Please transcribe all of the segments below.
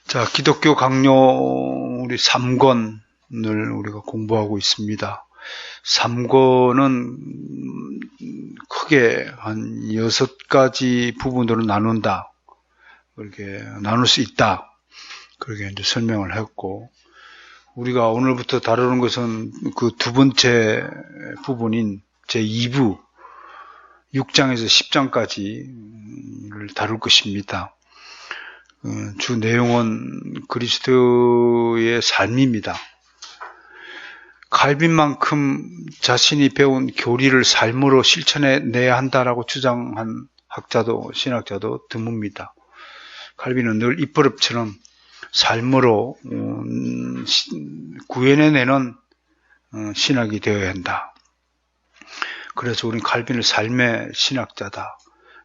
자, 기독교 강요 우리 3권을 우리가 공부하고 있습니다. 3권은 크게 한 6가지 부분으로 나눈다. 그렇게 나눌 수 있다. 그렇게 이제 설명을 했고, 우리가 오늘부터 다루는 것은 그 두 번째 부분인 제2부 6장에서 10장까지를 다룰 것입니다. 주 내용은 그리스도의 삶입니다. 칼빈만큼 자신이 배운 교리를 삶으로 실천해내야 한다라고 주장한 신학자도 드뭅니다. 칼빈은 늘 입버릇처럼 삶으로 구현해내는 신학이 되어야 한다. 그래서 우리는 칼빈을 삶의 신학자다.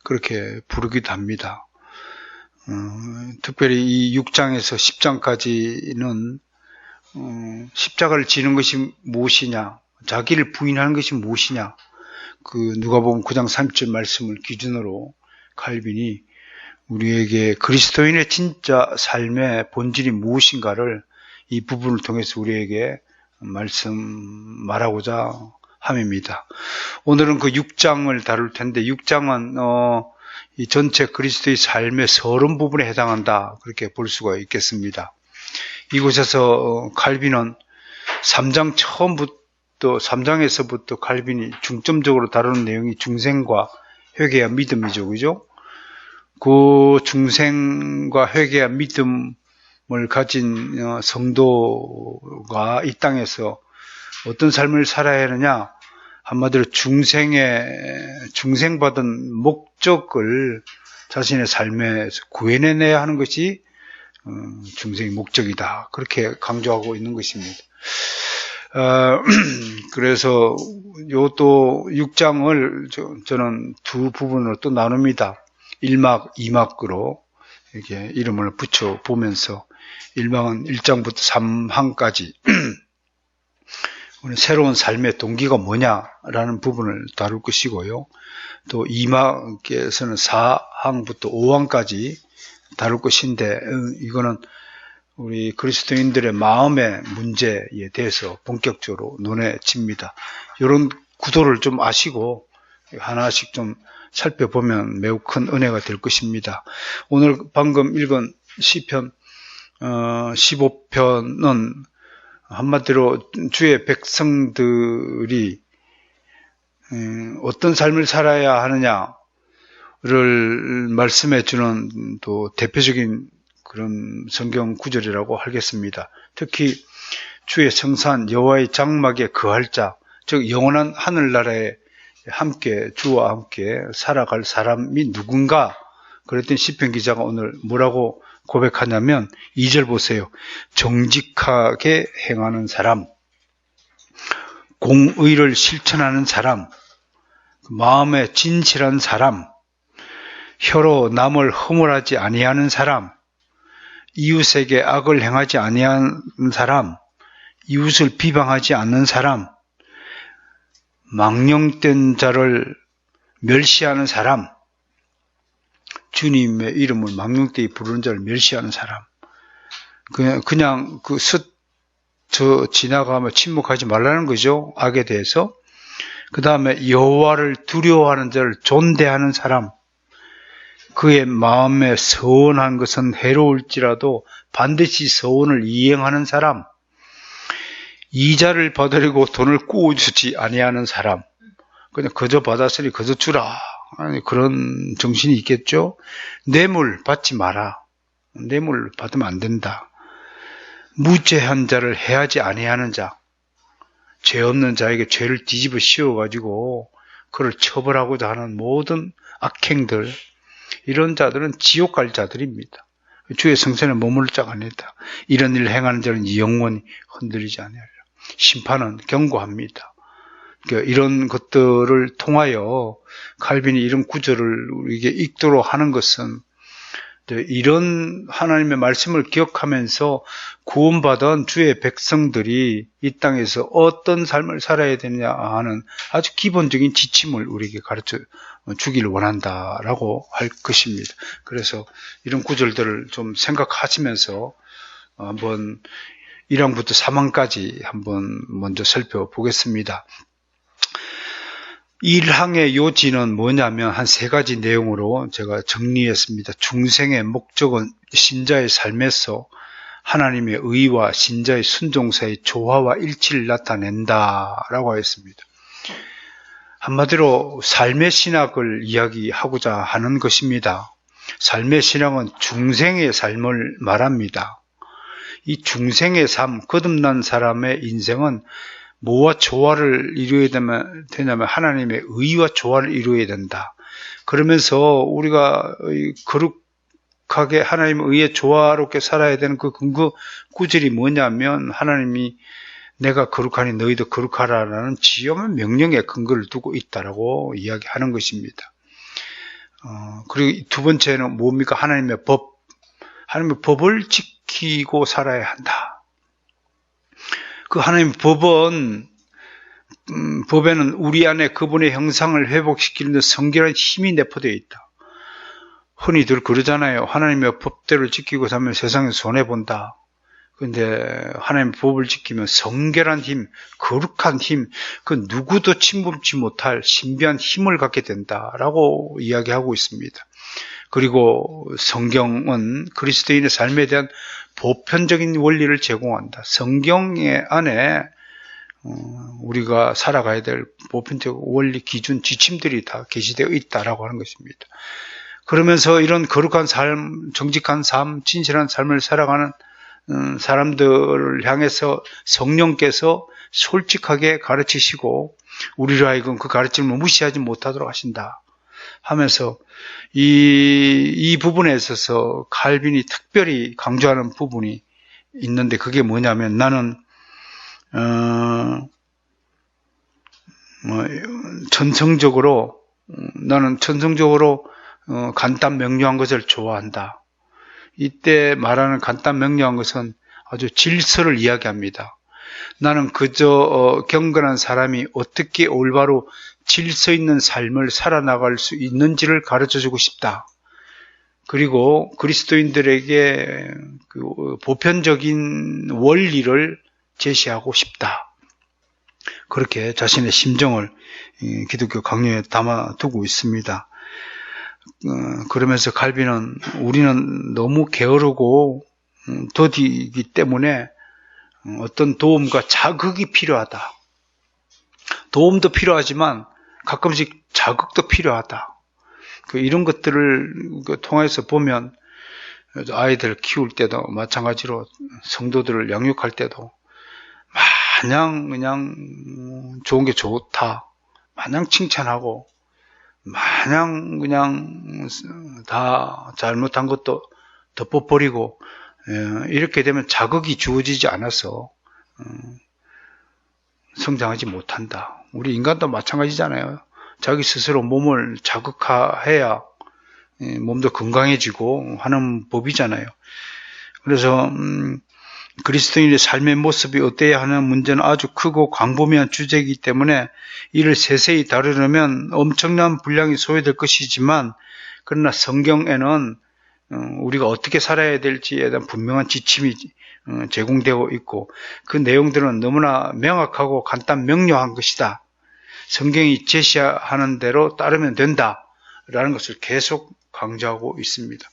그렇게 부르기도 합니다. 특별히 이 6장에서 10장까지는 십자가를 지는 것이 무엇이냐, 자기를 부인하는 것이 무엇이냐, 그 누가복음 9장 30절 말씀을 기준으로 칼빈이 우리에게 그리스도인의 진짜 삶의 본질이 무엇인가를 이 부분을 통해서 우리에게 말하고자 함입니다. 오늘은 그 6장을 다룰 텐데, 6장은 이 전체 그리스도의 삶의 서론 부분에 해당한다, 그렇게 볼 수가 있겠습니다. 이곳에서 칼빈은 3장에서부터 칼빈이 중점적으로 다루는 내용이 중생과 회개와 믿음이죠, 그죠? 그 중생과 회개와 믿음을 가진 성도가 이 땅에서 어떤 삶을 살아야 하느냐, 한마디로 중생받은 목적을 자신의 삶에서 구해내야 하는 것이 중생의 목적이다. 그렇게 강조하고 있는 것입니다. 그래서 요또 6장을 저는 두 부분으로 또 나눕니다. 1막, 2막으로 이렇게 이름을 붙여 보면서 1막은 1장부터 3항까지 새로운 삶의 동기가 뭐냐라는 부분을 다룰 것이고요. 또 2막에서는 4항부터 5항까지 다룰 것인데, 이거는 우리 그리스도인들의 마음의 문제에 대해서 본격적으로 논해 칩니다. 이런 구도를 좀 아시고 하나씩 좀 살펴보면 매우 큰 은혜가 될 것입니다. 오늘 방금 읽은 시편 15편은 한마디로 주의 백성들이 어떤 삶을 살아야 하느냐를 말씀해 주는 또 대표적인 그런 성경 구절이라고 하겠습니다. 특히 주의 성산 여호와의 장막에 거할 자, 즉 영원한 하늘나라에 함께 주와 함께 살아갈 사람이 누군가, 그랬더니 시편 기자가 오늘 뭐라고 고백하냐면 2절 보세요. 정직하게 행하는 사람, 공의를 실천하는 사람, 마음에 진실한 사람, 혀로 남을 허물하지 아니하는 사람, 이웃에게 악을 행하지 아니하는 사람, 이웃을 비방하지 않는 사람, 망령된 자를 멸시하는 사람, 주님의 이름을 망령되이 부르는 자를 멸시하는 사람, 그냥 지나가며 침묵하지 말라는 거죠. 악에 대해서. 그 다음에 여호와를 두려워하는 자를 존대하는 사람, 그의 마음에 서원한 것은 해로울지라도 반드시 서원을 이행하는 사람, 이자를 받으려고 돈을 꾸어주지 아니하는 사람, 그냥 그저 받았으니 그저 주라, 그런 정신이 있겠죠. 뇌물 받지 마라, 뇌물 받으면 안 된다. 무죄한 자를 해하지 아니하는 자, 죄 없는 자에게 죄를 뒤집어 씌워가지고 그를 처벌하고자 하는 모든 악행들, 이런 자들은 지옥 갈 자들입니다. 주의 성전에 머무를 자가 아니다. 이런 일을 행하는 자는 영원히 흔들리지 아니하리라. 심판은 경고합니다. 그러니까 이런 것들을 통하여 칼빈이 이런 구절을 우리에게 읽도록 하는 것은 이런 하나님의 말씀을 기억하면서 구원받은 주의 백성들이 이 땅에서 어떤 삶을 살아야 되느냐 하는 아주 기본적인 지침을 우리에게 가르쳐 주기를 원한다라고 할 것입니다. 그래서 이런 구절들을 좀 생각하시면서 한번 1항부터 3항까지 한번 먼저 살펴보겠습니다. 1항의 요지는 뭐냐면 한 3가지 내용으로 제가 정리했습니다. 중생의 목적은 신자의 삶에서 하나님의 의와 신자의 순종 사이의 조화와 일치를 나타낸다라고 하였습니다. 한마디로 삶의 신학을 이야기하고자 하는 것입니다. 삶의 신학은 중생의 삶을 말합니다. 이 중생의 삶, 거듭난 사람의 인생은 뭐와 조화를 이루어야 되냐면 하나님의 의와 조화를 이루어야 된다. 그러면서 우리가 거룩하게 하나님의 의에 조화롭게 살아야 되는 그 근거 구절이 뭐냐면 하나님이 내가 거룩하니 너희도 거룩하라라는 지엄한 명령에 근거를 두고 있다라고 이야기하는 것입니다. 그리고 두 번째는 뭡니까? 하나님의 법. 하나님의 법을 지키고 살아야 한다. 그 하나님의 법에는 우리 안에 그분의 형상을 회복시키는 성결한 힘이 내포되어 있다. 흔히들 그러잖아요. 하나님의 법대로 지키고 살면 세상에 손해본다. 그런데 하나님의 법을 지키면 성결한 힘, 거룩한 힘, 그 누구도 침범치 못할 신비한 힘을 갖게 된다라고 이야기하고 있습니다. 그리고 성경은 그리스도인의 삶에 대한 보편적인 원리를 제공한다. 성경의 안에 우리가 살아가야 될 보편적 원리, 기준, 지침들이 다 게시되어 있다라고 하는 것입니다. 그러면서 이런 거룩한 삶, 정직한 삶, 진실한 삶을 살아가는 사람들을 향해서 성령께서 솔직하게 가르치시고 우리로 하여금 그 가르침을 무시하지 못하도록 하신다 하면서 이 부분에 있어서 칼빈이 특별히 강조하는 부분이 있는데 그게 뭐냐면 나는 전성적으로 간단 명료한 것을 좋아한다. 이때 말하는 간단 명료한 것은 아주 질서를 이야기합니다. 나는 그저 경건한 사람이 어떻게 올바로 질서 있는 삶을 살아나갈 수 있는지를 가르쳐주고 싶다. 그리고 그리스도인들에게 그 보편적인 원리를 제시하고 싶다. 그렇게 자신의 심정을 기독교 강요에 담아두고 있습니다. 그러면서 칼빈은 우리는 너무 게으르고 더디기 때문에 어떤 도움과 자극이 필요하다. 도움도 필요하지만 가끔씩 자극도 필요하다. 이런 것들을 통해서 보면 아이들 키울 때도 마찬가지로 성도들을 양육할 때도 마냥 그냥 좋은 게 좋다. 마냥 칭찬하고 마냥 그냥 다 잘못한 것도 덮어버리고 이렇게 되면 자극이 주어지지 않아서 성장하지 못한다. 우리 인간도 마찬가지잖아요. 자기 스스로 몸을 자극해야 몸도 건강해지고 하는 법이잖아요. 그래서 그리스도인의 삶의 모습이 어때야 하는 문제는 아주 크고 광범위한 주제이기 때문에 이를 세세히 다루려면 엄청난 분량이 소요될 것이지만 그러나 성경에는 우리가 어떻게 살아야 될지에 대한 분명한 지침이 제공되고 있고 그 내용들은 너무나 명확하고 간단 명료한 것이다. 성경이 제시하는 대로 따르면 된다라는 것을 계속 강조하고 있습니다.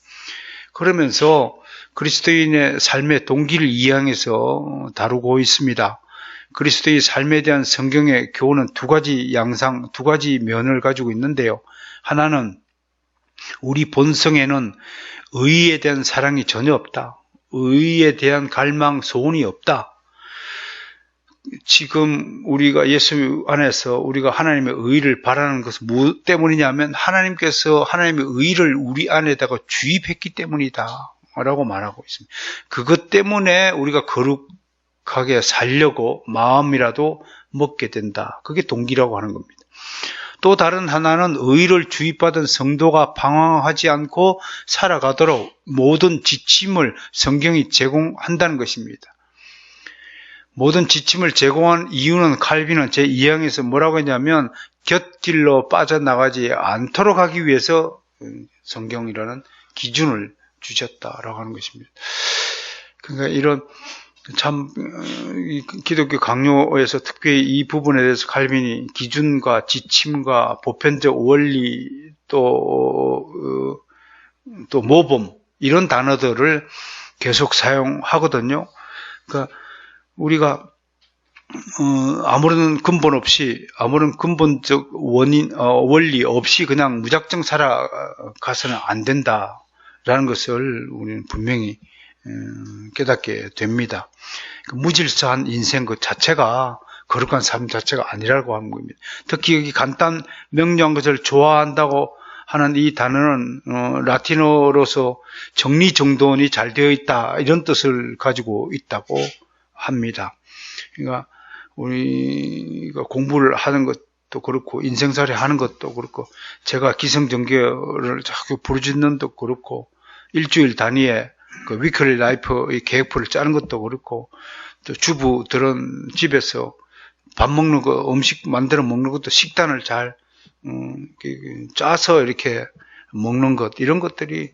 그러면서 그리스도인의 삶의 동기를 2항에서 다루고 있습니다. 그리스도의 삶에 대한 성경의 교훈은 두 가지 양상, 두 가지 면을 가지고 있는데요. 하나는 우리 본성에는 의에 대한 사랑이 전혀 없다. 의에 대한 갈망, 소원이 없다. 지금 우리가 예수 안에서 우리가 하나님의 의를 바라는 것은 무엇 때문이냐면 하나님께서 하나님의 의를 우리 안에다가 주입했기 때문이다 라고 말하고 있습니다. 그것 때문에 우리가 거룩하게 살려고 마음이라도 먹게 된다. 그게 동기라고 하는 겁니다. 또 다른 하나는 의를 주입받은 성도가 방황하지 않고 살아가도록 모든 지침을 성경이 제공한다는 것입니다. 모든 지침을 제공한 이유는 칼빈은 제2항에서 뭐라고 했냐면 곁길로 빠져나가지 않도록 하기 위해서 성경이라는 기준을 주셨다라고 하는 것입니다. 그러니까 이런 참 기독교 강요에서 특별히 이 부분에 대해서 칼빈이 기준과 지침과 보편적 원리 또 모범 이런 단어들을 계속 사용하거든요. 그러니까 우리가 아무런 근본 없이 아무런 근본적 원리 없이 그냥 무작정 살아가서는 안 된다라는 것을 우리는 분명히 깨닫게 됩니다. 무질서한 인생 그 자체가 거룩한 삶 자체가 아니라고 하는 겁니다. 특히 여기 간단 명료한 것을 좋아한다고 하는 이 단어는 라틴어로서 정리정돈이 잘 되어 있다 이런 뜻을 가지고 있다고 합니다. 그러니까 우리가 공부를 하는 것도 그렇고 인생살이 하는 것도 그렇고 제가 기성정교를 자꾸 부르짖는 것도 그렇고 일주일 단위에 그 위클리 라이프 계획표를 짜는 것도 그렇고 또 주부들은 집에서 밥 먹는 거 음식 만들어 먹는 것도 식단을 잘 짜서 이렇게 먹는 것 이런 것들이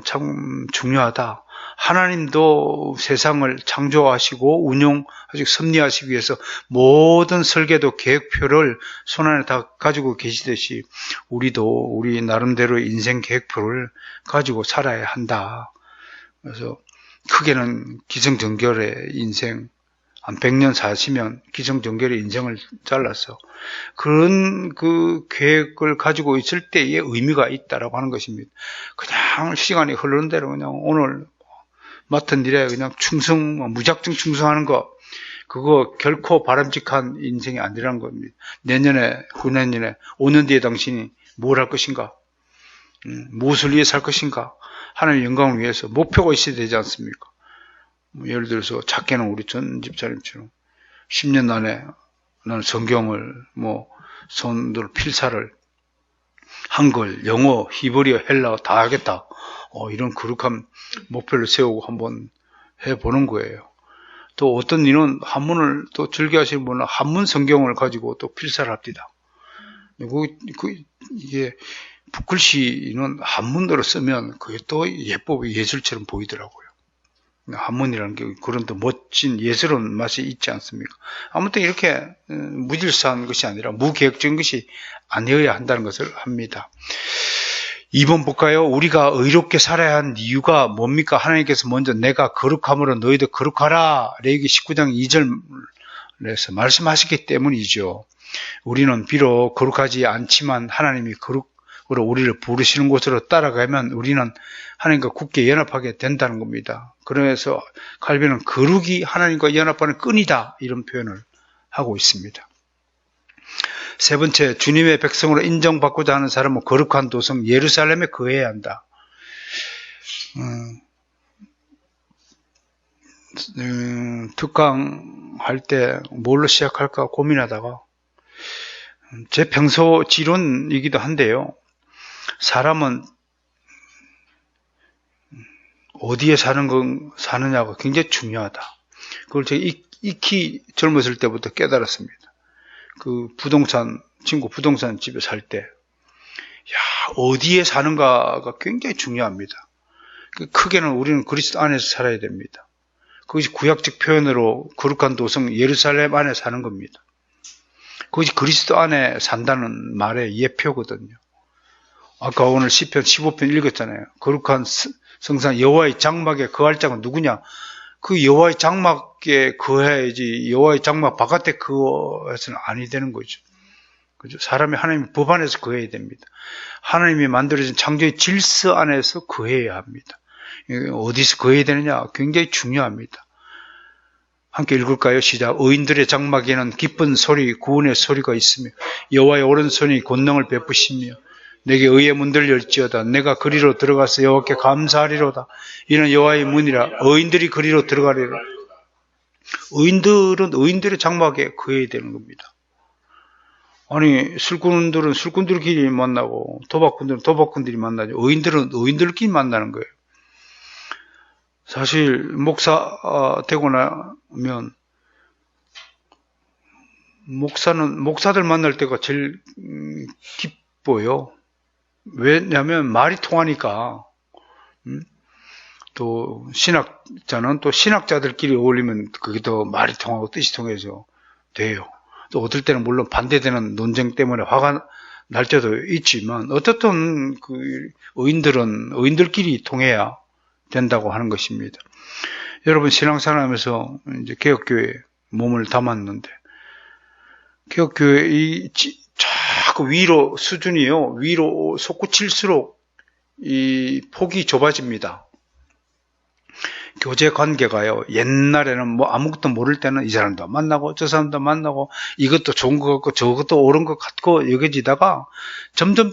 참 중요하다. 하나님도 세상을 창조하시고 운용하시고 섭리하시기 위해서 모든 설계도 계획표를 손안에 다 가지고 계시듯이 우리도 우리 나름대로 인생 계획표를 가지고 살아야 한다. 그래서 크게는 기성정결의 인생 한 100년 사시면 기성정결의 인생을 잘라서 그런 그 계획을 가지고 있을 때에 의미가 있다라고 하는 것입니다. 그냥 시간이 흐르는 대로 그냥 오늘 맡은 일에 그냥 무작정 충성하는 거 그거 결코 바람직한 인생이 아니라는 겁니다. 내년에, 후내년에, 5년 뒤에 당신이 뭘 할 것인가? 무엇을 위해 살 것인가? 하나님의 영광을 위해서 목표가 있어야 되지 않습니까? 예를 들어서 작게는 우리 전 집사님처럼 10년 안에 나는 성경을 손들 필사를 한글, 영어, 히브리어, 헬라어 다 하겠다. 이런 거룩한 목표를 세우고 한번 해보는 거예요. 또 어떤 이는 한문을 또 즐겨하시는 분은 한문 성경을 가지고 또 필사를 합니다. 이게 붓글씨는 한문으로 쓰면 그게 또 예쁘고 예술처럼 보이더라고요. 한문이라는 게 그런 또 멋진 예스러운 맛이 있지 않습니까? 아무튼 이렇게 무질서한 것이 아니라 무계획적인 것이 아니어야 한다는 것을 합니다. 2번 볼까요? 우리가 의롭게 살아야 하는 이유가 뭡니까? 하나님께서 먼저 내가 거룩함으로 너희도 거룩하라 레위기 19장 2절에서 말씀하셨기 때문이죠. 우리는 비록 거룩하지 않지만 하나님이 거룩으로 우리를 부르시는 곳으로 따라가면 우리는 하나님과 굳게 연합하게 된다는 겁니다. 그래서 칼빈은 거룩이 하나님과 연합하는 끈이다 이런 표현을 하고 있습니다. 세 번째, 주님의 백성으로 인정받고자 하는 사람은 거룩한 도성 예루살렘에 거해야 한다. 특강 할 때 뭘로 시작할까 고민하다가 제 평소 지론이기도 한데요. 사람은 어디에 사느냐가 굉장히 중요하다. 그걸 제가 익히 젊었을 때부터 깨달았습니다. 그 친구 부동산 집에 살 때, 어디에 사는가가 굉장히 중요합니다. 크게는 우리는 그리스도 안에서 살아야 됩니다. 그것이 구약적 표현으로 거룩한 도성 예루살렘 안에 사는 겁니다. 그것이 그리스도 안에 산다는 말의 예표거든요. 아까 오늘 시편 15편 읽었잖아요. 거룩한 성산 여호와의 장막에 거할 자가 누구냐? 그 여호와의 장막에 거해야지 여호와의 장막 바깥에 거해서는 아니 되는 거죠. 그죠? 사람이 하나님의 법 안에서 거해야 됩니다. 하나님이 만들어진 창조의 질서 안에서 거해야 합니다. 어디서 거해야 되느냐? 굉장히 중요합니다. 함께 읽을까요? 시작. 의인들의 장막에는 기쁜 소리, 구원의 소리가 있으며 여호와의 오른손이 권능을 베푸시며 내게 의의 문들을 열지어다. 내가 그리로 들어가서 여호와께 감사하리로다. 이는 여호와의 문이라. 의인들이 그리로 들어가리라. 의인들은 의인들의 장막에 거해야 되는 겁니다. 아니, 술꾼들은 술꾼들끼리 만나고, 도박꾼들은 도박꾼들이 만나죠. 의인들은 의인들끼리 만나는 거예요. 사실, 목사 되고 나면, 목사들 만날 때가 제일 기뻐요. 왜냐면 말이 통하니까. 또 신학자는 또 신학자들끼리 어울리면 그게 더 말이 통하고 뜻이 통해서 돼요. 또 어떨 때는 물론 반대되는 논쟁 때문에 화가 날 때도 있지만 어떻든 그 의인들은 의인들끼리 통해야 된다고 하는 것입니다. 여러분 신앙생활하면서 이제 개혁교회 몸을 담았는데 개혁교회 자꾸 위로 수준이요. 위로 솟구칠수록 이 폭이 좁아집니다. 교제 관계가요. 옛날에는 뭐 아무것도 모를 때는 이 사람도 만나고 저 사람도 만나고 이것도 좋은 것 같고 저것도 옳은 것 같고 여겨지다가 점점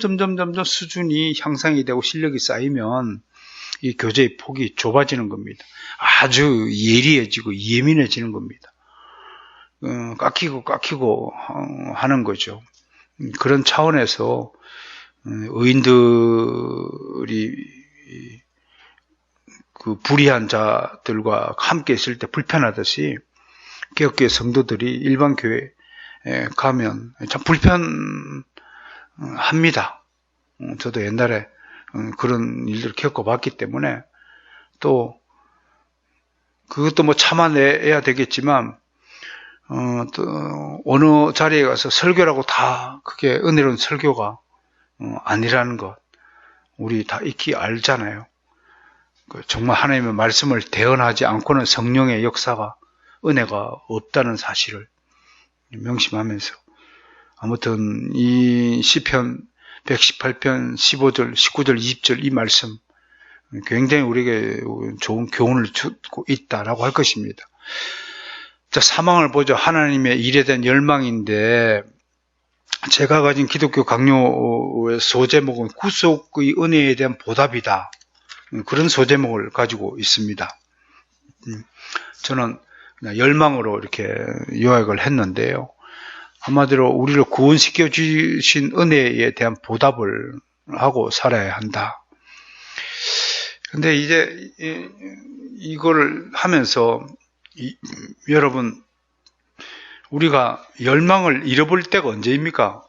수준이 향상이 되고 실력이 쌓이면 이 교제의 폭이 좁아지는 겁니다. 아주 예리해지고 예민해지는 겁니다. 깎이고 하는 거죠. 그런 차원에서 의인들이 그 불의한 자들과 함께 있을 때 불편하듯이 개혁교회 성도들이 일반 교회에 가면 참 불편합니다. 저도 옛날에 그런 일들을 겪어봤기 때문에 또 그것도 뭐 참아내야 되겠지만 또 어느 자리에 가서 설교라고 다 그게 은혜로운 설교가 아니라는 것 우리 다 익히 알잖아요. 정말 하나님의 말씀을 대언하지 않고는 성령의 역사가 은혜가 없다는 사실을 명심하면서 아무튼 이 시편 118편 15절, 19절, 20절 이 말씀 굉장히 우리에게 좋은 교훈을 주고 있다라고 할 것입니다. 자, 사망을 보죠. 하나님의 일에 대한 열망인데 제가 가진 기독교 강요의 소제목은 구속의 은혜에 대한 보답이다. 그런 소제목을 가지고 있습니다. 저는 그냥 열망으로 이렇게 요약을 했는데요. 한마디로 우리를 구원시켜 주신 은혜에 대한 보답을 하고 살아야 한다. 근데 이제 이걸 하면서 여러분 우리가 열망을 잃어버릴 때가 언제입니까?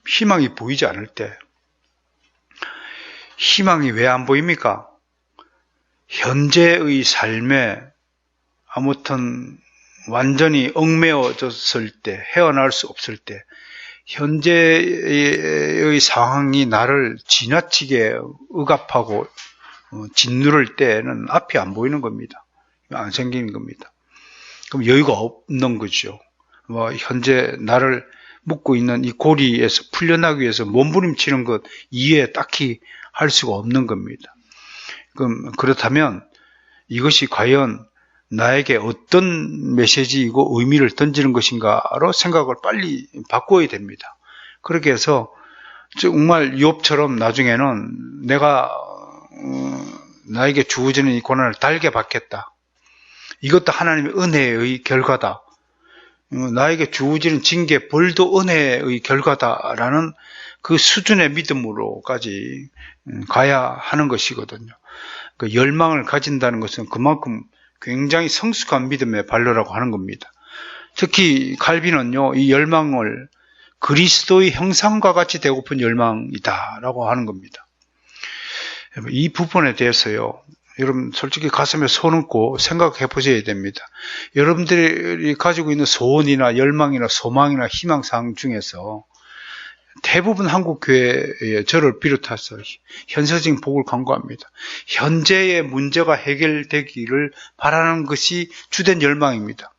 희망이 보이지 않을 때. 희망이 왜 안 보입니까? 현재의 삶에 아무튼 완전히 얽매여졌을 때, 헤어나올 수 없을 때, 현재의 상황이 나를 지나치게 억압하고 짓누를 때는 앞이 안 보이는 겁니다. 안 생기는 겁니다. 그럼 여유가 없는 거죠. 뭐 현재 나를 묶고 있는 이 고리에서 풀려나기 위해서 몸부림치는 것 이외에 딱히 할 수가 없는 겁니다. 그렇다면 이것이 과연 나에게 어떤 메시지이고 의미를 던지는 것인가로 생각을 빨리 바꿔야 됩니다. 그렇게 해서 정말 욥처럼 나중에는 내가 나에게 주어지는 이 고난을 달게 받겠다. 이것도 하나님의 은혜의 결과다. 나에게 주어지는 징계, 벌도 은혜의 결과다라는 그 수준의 믿음으로까지 가야 하는 것이거든요. 그 열망을 가진다는 것은 그만큼 굉장히 성숙한 믿음의 발로라고 하는 겁니다. 특히 칼빈은요, 이 열망을 그리스도의 형상과 같이 되고픈 열망이다라고 하는 겁니다. 이 부분에 대해서요, 여러분 솔직히 가슴에 손 얹고 생각해 보셔야 됩니다. 여러분들이 가지고 있는 소원이나 열망이나 소망이나 희망사항 중에서 대부분 한국교회에 저를 비롯해서 현세적인 복을 간구합니다. 현재의 문제가 해결되기를 바라는 것이 주된 열망입니다.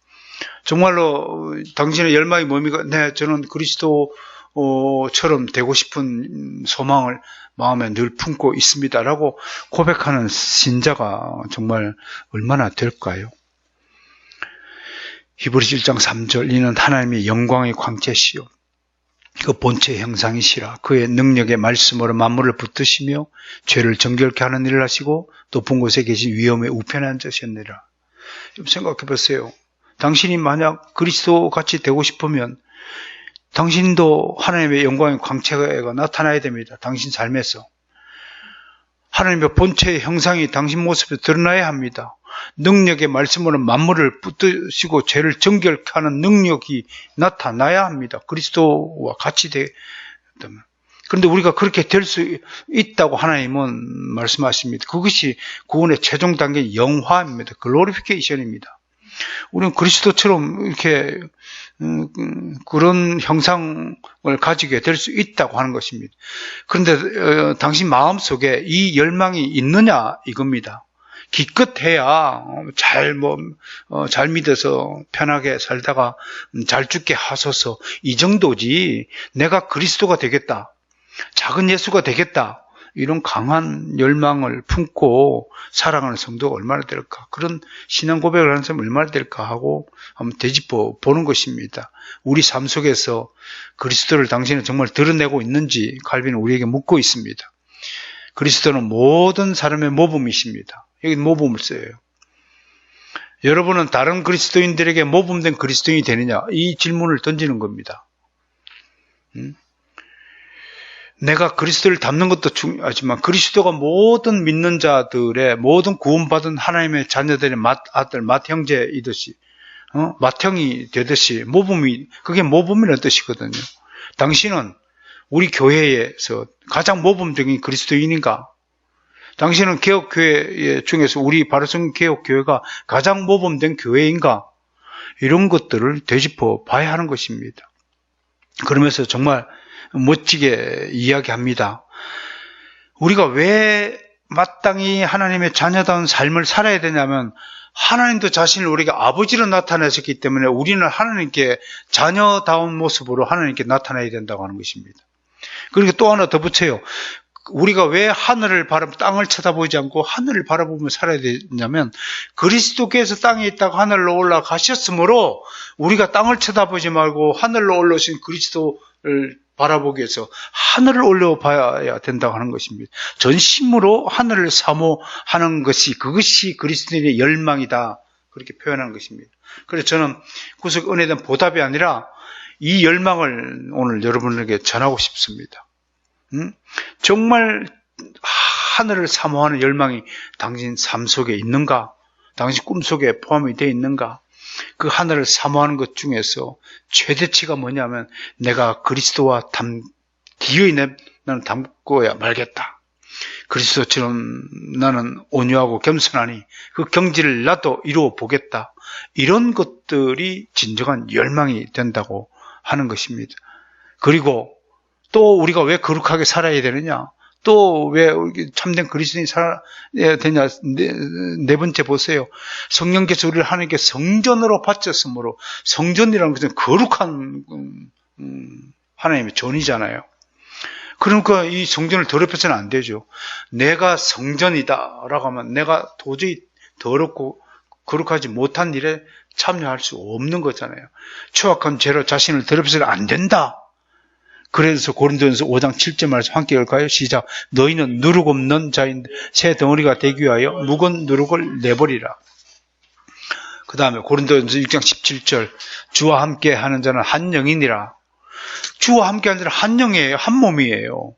정말로 당신의 열망이 뭡니까? 네, 저는 그리스도처럼 되고 싶은 소망을 마음에 늘 품고 있습니다. 라고 고백하는 신자가 정말 얼마나 될까요? 히브리서 1장 3절 이는 하나님의 영광의 광채시요 그 본체의 형상이시라 그의 능력의 말씀으로 만물을 붙드시며 죄를 정결케 하는 일을 하시고 높은 곳에 계신 위엄의 우편에 앉으셨느니라. 좀 생각해 보세요. 당신이 만약 그리스도 같이 되고 싶으면 당신도 하나님의 영광의 광채가 나타나야 됩니다. 당신 삶에서. 하나님의 본체의 형상이 당신 모습에 드러나야 합니다. 능력의 말씀으로 만물을 붙드시고 죄를 정결케 하는 능력이 나타나야 합니다. 그리스도와 같이 되면. 그런데 우리가 그렇게 될 수 있다고 하나님은 말씀하십니다. 그것이 구원의 최종 단계인 영화입니다. 글로리피케이션입니다. 우리는 그리스도처럼 이렇게 그런 형상을 가지게 될 수 있다고 하는 것입니다. 그런데 당신 마음속에 이 열망이 있느냐 이겁니다. 기껏해야 잘 믿어서 편하게 살다가 잘 죽게 하소서 이 정도지 내가 그리스도가 되겠다. 작은 예수가 되겠다. 이런 강한 열망을 품고 살아가는 성도가 얼마나 될까? 그런 신앙 고백을 하는 사람이 얼마나 될까 하고 한번 되짚어 보는 것입니다. 우리 삶 속에서 그리스도를 당신은 정말 드러내고 있는지 칼빈은 우리에게 묻고 있습니다. 그리스도는 모든 사람의 모범이십니다. 여기 모범을 써요. 여러분은 다른 그리스도인들에게 모범된 그리스도인이 되느냐? 이 질문을 던지는 겁니다. 내가 그리스도를 닮는 것도 중요하지만 그리스도가 모든 믿는 자들의 모든 구원받은 하나님의 자녀들의 맏아들, 맏형제이듯이 맏형이 되듯이 그게 모범이라는 뜻이거든요. 당신은 우리 교회에서 가장 모범적인 그리스도인인가? 당신은 개혁교회 중에서 우리 바르성 개혁교회가 가장 모범된 교회인가? 이런 것들을 되짚어 봐야 하는 것입니다. 그러면서 정말 멋지게 이야기합니다. 우리가 왜 마땅히 하나님의 자녀다운 삶을 살아야 되냐면 하나님도 자신을 우리에게 아버지로 나타내셨기 때문에 우리는 하나님께 자녀다운 모습으로 하나님께 나타나야 된다고 하는 것입니다. 그리고 또 하나 더 붙여요. 우리가 왜 땅을 쳐다보지 않고 하늘을 바라보며 살아야 되냐면 그리스도께서 땅에 있다가 하늘로 올라가셨으므로 우리가 땅을 쳐다보지 말고 하늘로 올라오신 그리스도를 바라보기 위해서 하늘을 올려봐야 된다고 하는 것입니다. 전심으로 하늘을 사모하는 그것이 그리스도인의 열망이다. 그렇게 표현하는 것입니다. 그래서 저는 구속 은혜된 보답이 아니라 이 열망을 오늘 여러분에게 전하고 싶습니다. 정말 하늘을 사모하는 열망이 당신 삶 속에 있는가? 당신 꿈 속에 포함이 되어 있는가? 그 하늘을 사모하는 것 중에서 최대치가 뭐냐면 내가 그리스도와 기어이 나는 닮고야 말겠다. 그리스도처럼 나는 온유하고 겸손하니 그 경지를 나도 이루어 보겠다. 이런 것들이 진정한 열망이 된다고 하는 것입니다. 그리고 또 우리가 왜 거룩하게 살아야 되느냐? 또 왜 참된 그리스도인이 살아야 되냐? 네 번째 보세요. 성령께서 우리를 하나님께 성전으로 바쳤으므로 성전이라는 것은 거룩한 하나님의 전이잖아요. 그러니까 이 성전을 더럽혀서는 안 되죠. 내가 성전이다라고 하면 내가 도저히 더럽고 거룩하지 못한 일에 참여할 수 없는 거잖아요. 추악한 죄로 자신을 더럽혀서는 안 된다. 그래서 고린도전서 5장 7절 말씀 함께 읽을까요? 시작. 너희는 누룩 없는 자인데 새 덩어리가 되기 위하여 묵은 누룩을 내버리라. 그 다음에 고린도전서 6장 17절 주와 함께 하는 자는 한 영이니라. 주와 함께 하는 자는 한 영이에요. 한 몸이에요.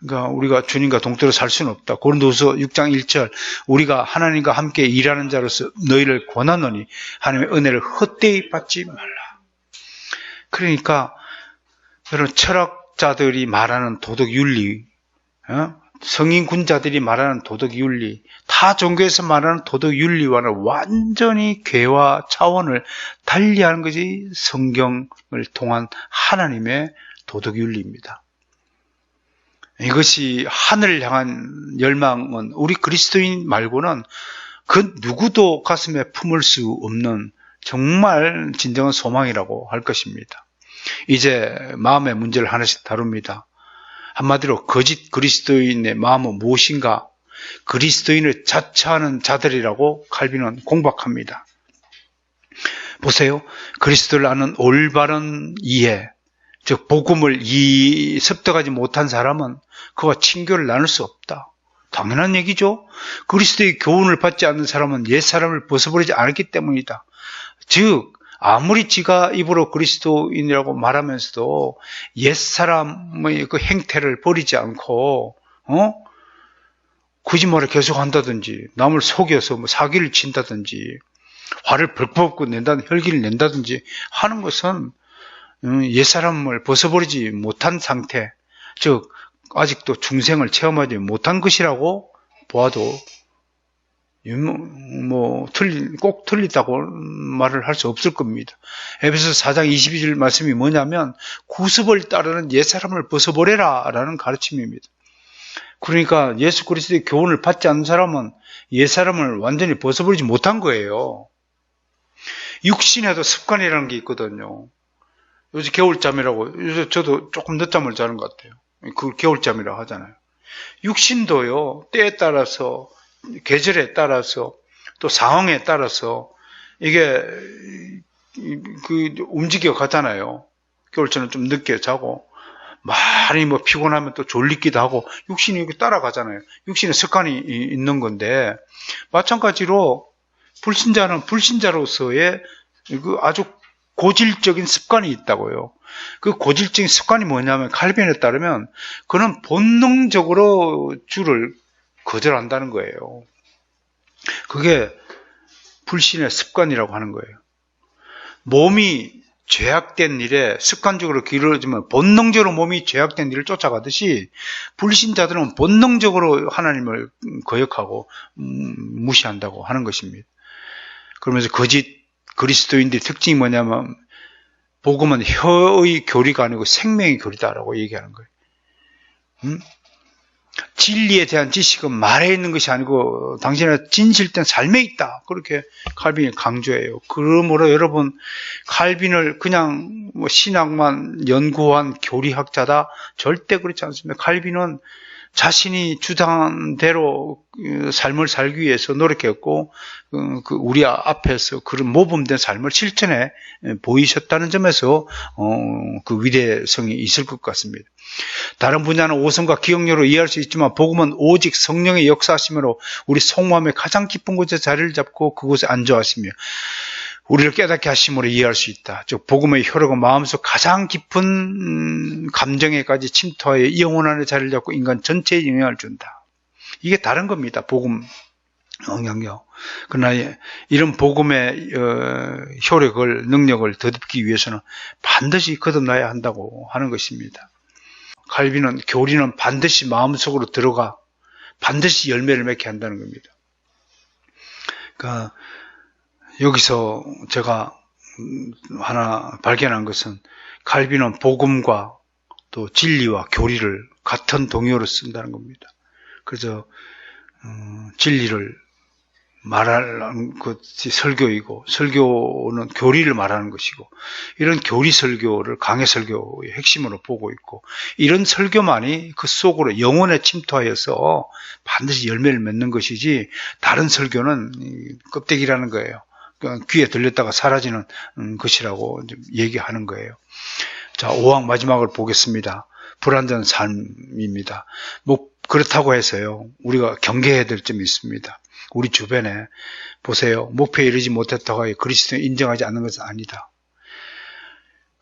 그러니까 우리가 주님과 동떨어 살 수는 없다. 고린도서 6장 1절 우리가 하나님과 함께 일하는 자로서 너희를 권하노니 하나님의 은혜를 헛되이 받지 말라. 그러니까 여러분 철학자들이 말하는 도덕윤리, 성인군자들이 말하는 도덕윤리, 타 종교에서 말하는 도덕윤리와는 완전히 궤와 차원을 달리하는 것이 성경을 통한 하나님의 도덕윤리입니다. 이것이 하늘을 향한 열망은 우리 그리스도인 말고는 그 누구도 가슴에 품을 수 없는 정말 진정한 소망이라고 할 것입니다. 이제 마음의 문제를 하나씩 다룹니다. 한마디로 거짓 그리스도인의 마음은 무엇인가? 그리스도인을 자처하는 자들이라고 칼빈은 공박합니다. 보세요. 그리스도를 아는 올바른 이해, 즉 복음을 습득하지 못한 사람은 그와 친교를 나눌 수 없다. 당연한 얘기죠. 그리스도의 교훈을 받지 않는 사람은 옛사람을 벗어버리지 않았기 때문이다. 즉 아무리 지가 입으로 그리스도인이라고 말하면서도 옛사람의 그 행태를 버리지 않고 거짓말을 계속한다든지 남을 속여서 뭐 사기를 친다든지 화를 벌컥 낸다든지 혈기를 낸다든지 하는 것은 옛사람을 벗어버리지 못한 상태, 즉 아직도 중생을 체험하지 못한 것이라고 보아도 꼭 틀리다고 말을 할 수 없을 겁니다. 에베소서 4장 22절 말씀이 뭐냐면 구습을 따르는 옛사람을 벗어버려라 라는 가르침입니다. 그러니까 예수 그리스도의 교훈을 받지 않는 사람은 옛사람을 완전히 벗어버리지 못한 거예요. 육신에도 습관이라는 게 있거든요. 요새 겨울잠이라고, 요새 저도 조금 늦잠을 자는 것 같아요. 그걸 겨울잠이라고 하잖아요. 육신도요, 때에 따라서, 계절에 따라서, 또 상황에 따라서, 이게, 움직여 가잖아요. 겨울잠은 좀 늦게 자고, 많이 피곤하면 또 졸리기도 하고, 육신이 이렇게 따라가잖아요. 육신의 습관이 있는 건데, 마찬가지로, 불신자는 불신자로서의 아주 고질적인 습관이 있다고요. 그 고질적인 습관이 뭐냐면 칼빈에 따르면 그는 본능적으로 주를 거절한다는 거예요. 그게 불신의 습관이라고 하는 거예요. 몸이 죄악된 일에 습관적으로 기울어지면 본능적으로 몸이 죄악된 일을 쫓아가듯이 불신자들은 본능적으로 하나님을 거역하고 무시한다고 하는 것입니다. 그러면서 거짓 그리스도인들의 특징이 뭐냐면 복음은 혀의 교리가 아니고 생명의 교리다라고 얘기하는 거예요. 진리에 대한 지식은 말에 있는 것이 아니고 당신의 진실된 삶에 있다. 그렇게 칼빈이 강조해요. 그러므로 여러분 칼빈을 그냥 신학만 연구한 교리학자다? 절대 그렇지 않습니다. 칼빈은 자신이 주장한 대로 삶을 살기 위해서 노력했고 우리 앞에서 그런 모범된 삶을 실천해 보이셨다는 점에서 그 위대성이 있을 것 같습니다. 다른 분야는 오성과 기억력으로 이해할 수 있지만 복음은 오직 성령의 역사하심으로 우리 속마음의 가장 깊은 곳에 자리를 잡고 그곳에 안주하시며 우리를 깨닫게 하심으로 이해할 수 있다. 즉 복음의 혈육은 마음속 가장 깊은 감정에까지 침투하여 영혼 안에 자리를 잡고 인간 전체에 영향을 준다. 이게 다른 겁니다. 복음 영향력. 그러나 이런 복음의 효력을 능력을 덧입기 위해서는 반드시 거듭나야 한다고 하는 것입니다. 칼빈은 교리는 반드시 마음속으로 들어가 반드시 열매를 맺게 한다는 겁니다. 그러니까 여기서 제가 하나 발견한 것은 칼빈은 복음과 또 진리와 교리를 같은 동의어로 쓴다는 겁니다. 그래서 진리를 말하는 것이 설교이고 설교는 교리를 말하는 것이고 이런 교리 설교를 강해 설교의 핵심으로 보고 있고 이런 설교만이 그 속으로 영혼에 침투하여서 반드시 열매를 맺는 것이지 다른 설교는 껍데기라는 거예요. 귀에 들렸다가 사라지는 것이라고 얘기하는 거예요. 자, 5항 마지막을 보겠습니다. 불완전 삶입니다. 그렇다고 해서요, 우리가 경계해야 될 점이 있습니다. 우리 주변에 보세요. 목표에 이르지 못했다고 하여 그리스도를 인정하지 않는 것은 아니다.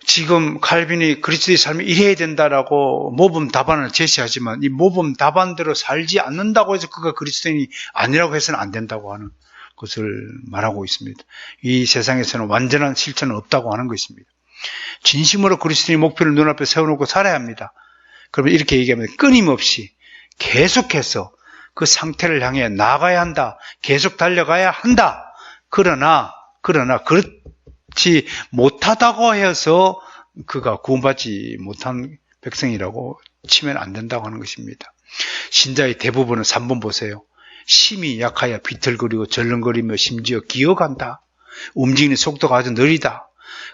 지금 칼빈이 그리스도의 삶이 이래야 된다라고 모범 답안을 제시하지만 이 모범 답안대로 살지 않는다고 해서 그가 그리스도인이 아니라고 해서는 안 된다고 하는 것을 말하고 있습니다. 이 세상에서는 완전한 실천은 없다고 하는 것입니다. 진심으로 그리스도의 목표를 눈앞에 세워놓고 살아야 합니다. 그러면 이렇게 얘기하면 끊임없이 계속해서 그 상태를 향해 나아가야 한다. 계속 달려가야 한다. 그러나 그렇지 못하다고 해서 그가 구원받지 못한 백성이라고 치면 안 된다고 하는 것입니다. 신자의 대부분은 3번 보세요. 심히 약하여 비틀거리고 절렁거리며 심지어 기어간다. 움직이는 속도가 아주 느리다.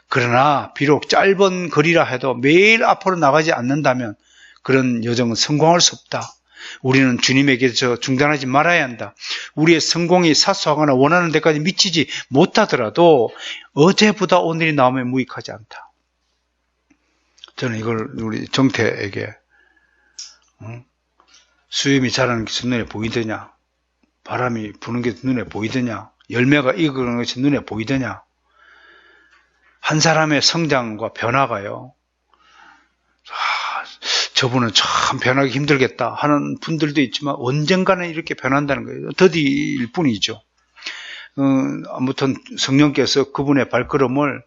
그러나 비록 짧은 거리라 해도 매일 앞으로 나가지 않는다면 그런 여정은 성공할 수 없다. 우리는 주님에게서 중단하지 말아야 한다. 우리의 성공이 사소하거나 원하는 데까지 미치지 못하더라도 어제보다 오늘이 나오면 무익하지 않다. 저는 이걸 우리 정태에게 수염이 자라는 것이 눈에 보이더냐, 바람이 부는 게 눈에 보이더냐, 열매가 익은 것이 눈에 보이더냐, 한 사람의 성장과 변화가요. 저분은 참 변하기 힘들겠다 하는 분들도 있지만 언젠가는 이렇게 변한다는 거예요. 더디일 뿐이죠. 아무튼 성령께서 그분의 발걸음을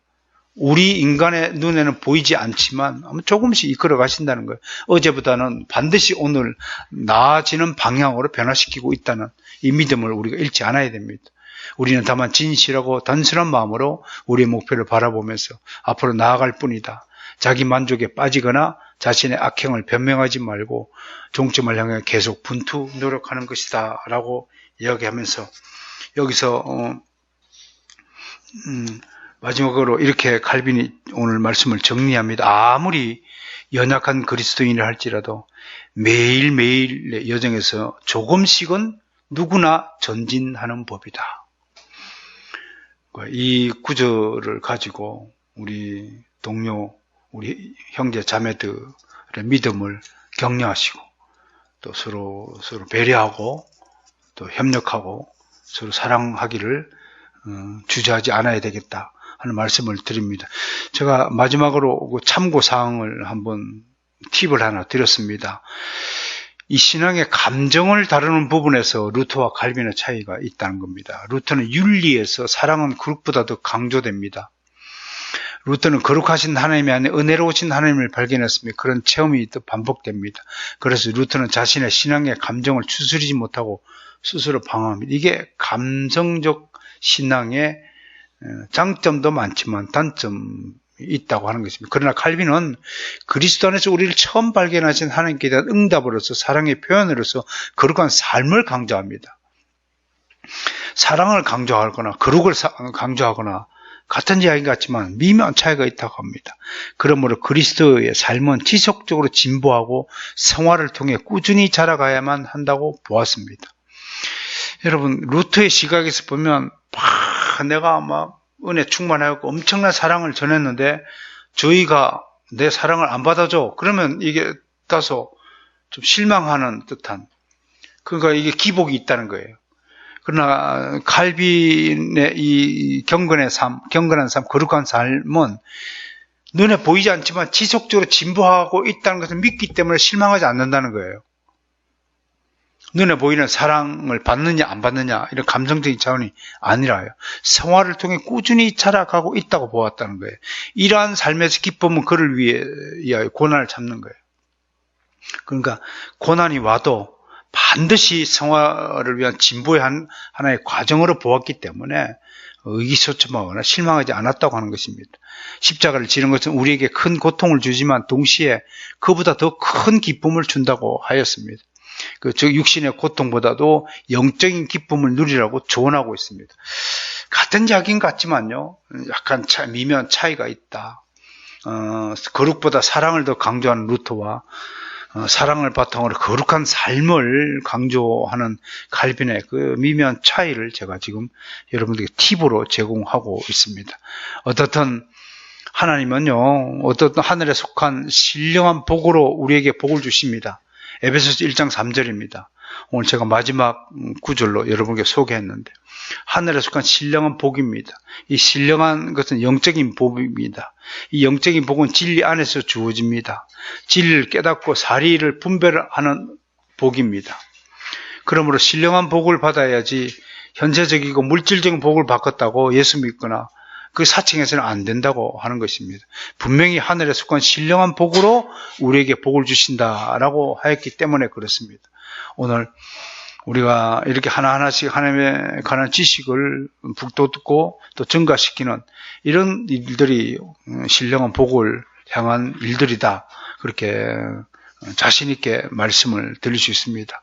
우리 인간의 눈에는 보이지 않지만 조금씩 이끌어 가신다는 거예요. 어제보다는 반드시 오늘 나아지는 방향으로 변화시키고 있다는 이 믿음을 우리가 잃지 않아야 됩니다. 우리는 다만 진실하고 단순한 마음으로 우리의 목표를 바라보면서 앞으로 나아갈 뿐이다. 자기 만족에 빠지거나 자신의 악행을 변명하지 말고 종점을 향해 계속 분투 노력하는 것이다 라고 이야기하면서 여기서 마지막으로 이렇게 칼빈이 오늘 말씀을 정리합니다. 아무리 연약한 그리스도인을 할지라도 매일매일의 여정에서 조금씩은 누구나 전진하는 법이다. 이 구절을 가지고 우리 동료, 우리 형제 자매들의 믿음을 격려하시고 또 서로 배려하고 또 협력하고 서로 사랑하기를 주저하지 않아야 되겠다 하는 말씀을 드립니다. 제가 마지막으로 참고사항을 한번 팁을 하나 드렸습니다. 이 신앙의 감정을 다루는 부분에서 루터와 칼빈의 차이가 있다는 겁니다. 루터는 윤리에서 사랑은 그릇보다 더 강조됩니다. 루터는 거룩하신 하나님이 아닌 은혜로우신 하나님을 발견했으며 그런 체험이 또 반복됩니다. 그래서 루터는 자신의 신앙의 감정을 추스리지 못하고 스스로 방황합니다. 이게 감성적 신앙의 장점도 많지만 단점이 있다고 하는 것입니다. 그러나 칼빈은 그리스도 안에서 우리를 처음 발견하신 하나님께 대한 응답으로서 사랑의 표현으로서 거룩한 삶을 강조합니다. 사랑을 강조하거나 거룩을 강조하거나 같은 이야기 같지만 미묘한 차이가 있다고 합니다. 그러므로 그리스도의 삶은 지속적으로 진보하고 성화를 통해 꾸준히 자라가야만 한다고 보았습니다. 여러분 루터의 시각에서 보면 내가 은혜 충만하고 엄청난 사랑을 전했는데 저희가 내 사랑을 안 받아줘. 그러면 이게 따서 좀 실망하는 듯한 그러니까 이게 기복이 있다는 거예요. 그러나 칼빈의 이 경건한 삶, 거룩한 삶은 눈에 보이지 않지만 지속적으로 진보하고 있다는 것을 믿기 때문에 실망하지 않는다는 거예요. 눈에 보이는 사랑을 받느냐 안 받느냐 이런 감정적인 차원이 아니라요. 성화를 통해 꾸준히 자라가고 있다고 보았다는 거예요. 이러한 삶에서 기쁨은 그를 위해 고난을 참는 거예요. 그러니까 고난이 와도 반드시 성화를 위한 진보의 하나의 과정으로 보았기 때문에 의기소침하거나 실망하지 않았다고 하는 것입니다. 십자가를 지는 것은 우리에게 큰 고통을 주지만 동시에 그보다 더 큰 기쁨을 준다고 하였습니다. 즉 육신의 고통보다도 영적인 기쁨을 누리라고 조언하고 있습니다. 같은 이야기인 것 같지만요, 약간 미묘한 차이가 있다. 거룩보다 사랑을 더 강조하는 루터와 사랑을 바탕으로 거룩한 삶을 강조하는 칼빈의 그 미묘한 차이를 제가 지금 여러분들에게 팁으로 제공하고 있습니다. 어떻든 하나님은요, 어떤 하늘에 속한 신령한 복으로 우리에게 복을 주십니다. 에베소서 1장 3절입니다. 오늘 제가 마지막 구절로 여러분께 소개했는데 하늘에 속한 신령한 복입니다. 이 신령한 것은 영적인 복입니다. 이 영적인 복은 진리 안에서 주어집니다. 진리를 깨닫고 사리를 분별하는 복입니다. 그러므로 신령한 복을 받아야지 현세적이고 물질적인 복을 받겠다고 예수 믿거나 그 사칭해서는 안 된다고 하는 것입니다. 분명히 하늘에 속한 신령한 복으로 우리에게 복을 주신다라고 하였기 때문에 그렇습니다. 오늘 우리가 이렇게 하나하나씩 하나님에 관한 지식을 북돋고 또 증가시키는 이런 일들이 신령한 복을 향한 일들이다. 그렇게 자신 있게 말씀을 드릴 수 있습니다.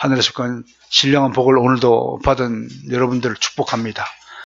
하늘에 속한 신령한 복을 오늘도 받은 여러분들을 축복합니다.